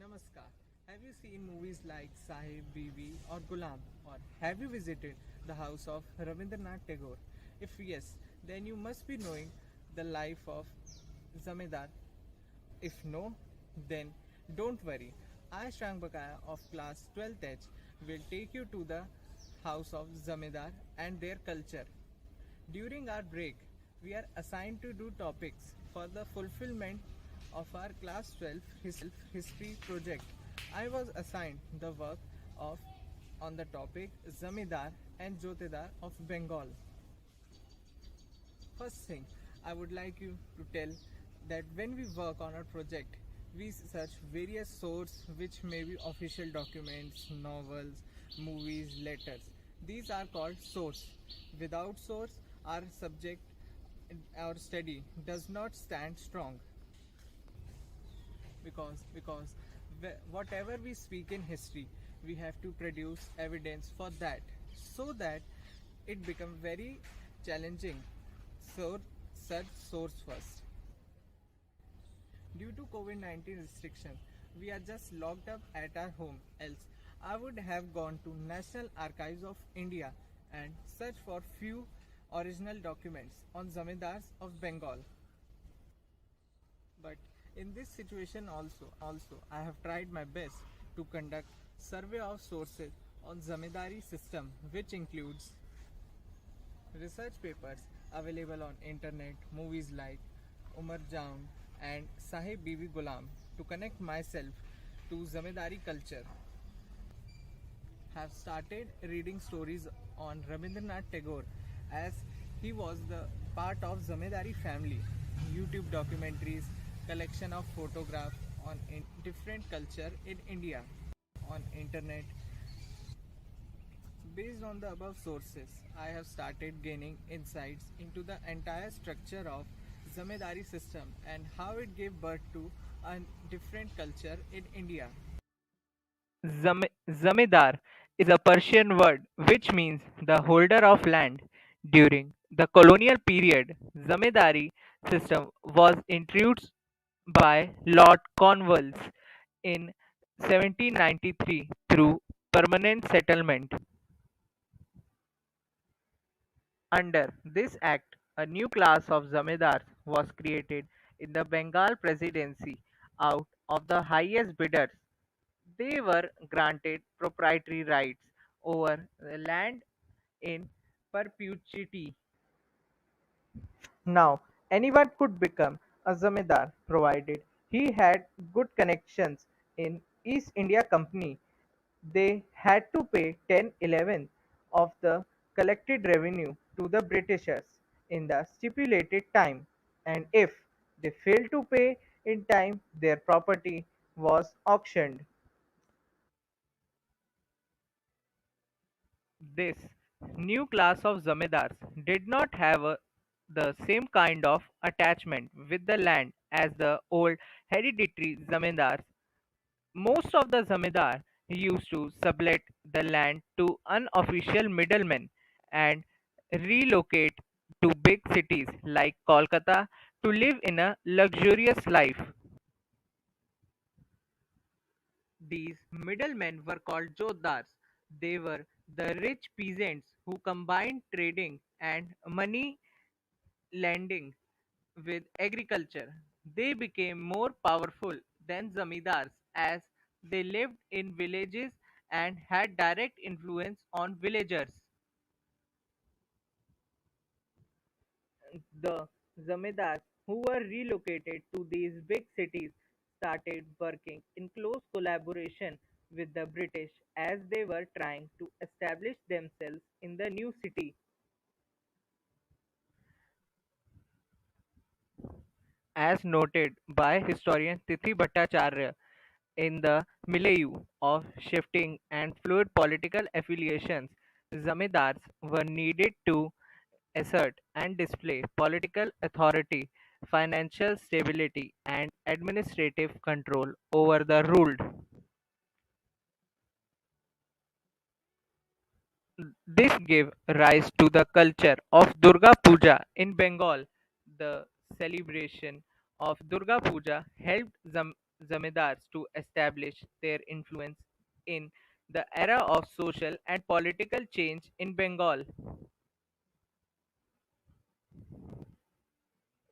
Namaskar. Have you seen movies like Sahib, Bibi, or Gulam? Or have you visited the house of Rabindranath Tagore? If yes, then you must be knowing the life of Zamindar. If no, then don't worry. I, Shrang Bakaya of class 12th H, will take you to the house of Zamindar and their culture. During our break, we are assigned to do topics for the fulfillment of our class 12 history project. I was assigned the work of on the topic Zamindar and Jotedar of Bengal. First thing, I would like you to tell that when we work on a project, we search various sources which may be official documents, novels, movies, letters. These are called source. Without source, our subject, our study does not stand strong because whatever we speak in history, we have to produce evidence for that so that it become very challenging. So search source first. Due to COVID-19 restriction, we are just locked up at our home. Else, I would have gone to National Archives of India and searched for few original documents on Zamindars of Bengal. But in this situation also I have tried my best to conduct survey of sources on Zamindari system, which includes research papers available on internet, movies like Umar Jaun and Sahib Bibi Gulam to connect myself to Zamindari culture. Have started reading stories on Rabindranath Tagore as he was the part of Zamindari family. YouTube documentaries, collection of photographs on different culture in India on internet. Based on the above sources, I have started gaining insights into the entire structure of Zamindari system and how it gave birth to a different culture in India. Zamindar is a Persian word which means the holder of land. During the colonial period, Zamindari system was introduced by Lord Cornwallis in 1793 through permanent settlement. Under this act, a new class of zamindars was created in the Bengal presidency out of the highest bidders. They were granted proprietary rights over the land in perpetuity. Now, anyone could become a zamindar provided he had good connections in East India Company. They had to pay 10/11 of the collected revenue to the Britishers in the stipulated time, and if they failed to pay in time, their property was auctioned. This new class of zamindars did not have the same kind of attachment with the land as the old hereditary zamindars. Most of the zamindar used to sublet the land to unofficial middlemen and relocate to big cities like Kolkata to live in a luxurious life. These middlemen were called Jotedars. They were the rich peasants who combined trading and money lending with agriculture. They became more powerful than zamindars as they lived in villages and had direct influence on villagers. The zamindars who were relocated to these big cities started working in close collaboration with the British as they were trying to establish themselves in the new city. As noted by historian Tithi Bhattacharya, in the milieu of shifting and fluid political affiliations, zamindars were needed to assert and display political authority, financial stability, and administrative control over the ruled. This gave rise to the culture of Durga Puja in Bengal. The celebration of Durga Puja helped Zamindars to establish their influence in the era of social and political change in Bengal.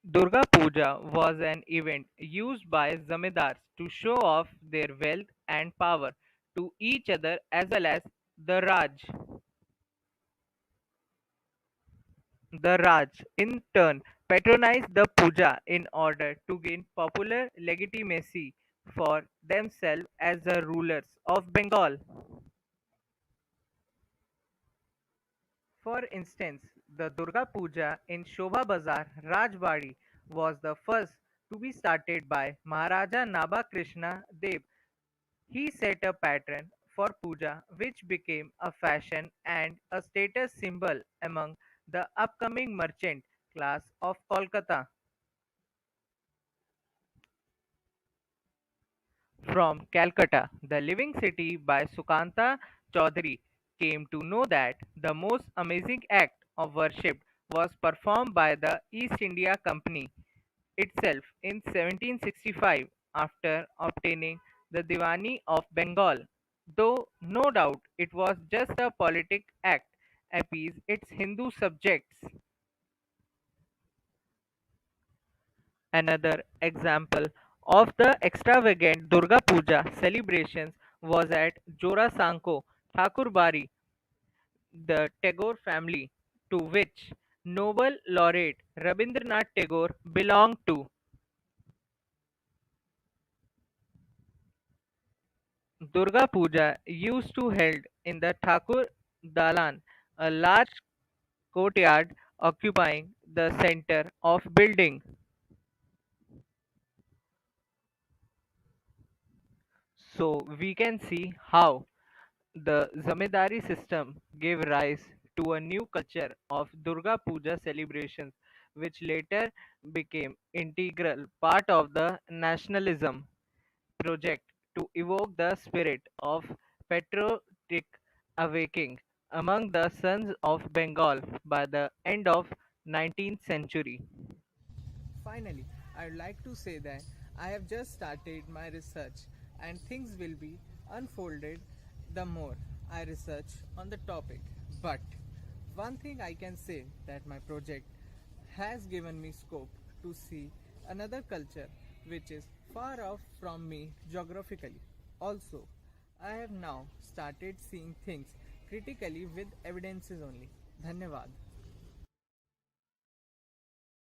Durga Puja was an event used by Zamindars to show off their wealth and power to each other as well as the Raj. The Raj, in turn, patronized the puja in order to gain popular legitimacy for themselves as the rulers of Bengal. For instance, the Durga Puja in Shobha Bazar, Rajbari, was the first to be started by Maharaja Naba Krishna Dev. He set a pattern for puja which became a fashion and a status symbol among the upcoming merchant class of Kolkata. From Calcutta, The Living City by Sukanta Chaudhary came to know that the most amazing act of worship was performed by the East India Company itself in 1765 after obtaining the Diwani of Bengal, though no doubt it was just a politic act appease its Hindu subjects. Another example of the extravagant Durga Puja celebrations was at Jorasanko, Thakurbari, the Tagore family, to which Nobel laureate Rabindranath Tagore belonged to. Durga Puja used to held in the Thakur Dalan, a large courtyard occupying the center of building. So we can see how the zamindari system gave rise to a new culture of Durga Puja celebrations, which later became integral part of the nationalism project to evoke the spirit of patriotic awakening among the sons of Bengal by the end of 19th century. Finally, I would like to say that I have just started my research and things will be unfolded the more I research on the topic. But one thing I can say that my project has given me scope to see another culture which is far off from me geographically. Also, I have now started seeing things critically with evidences only. Dhanyavad.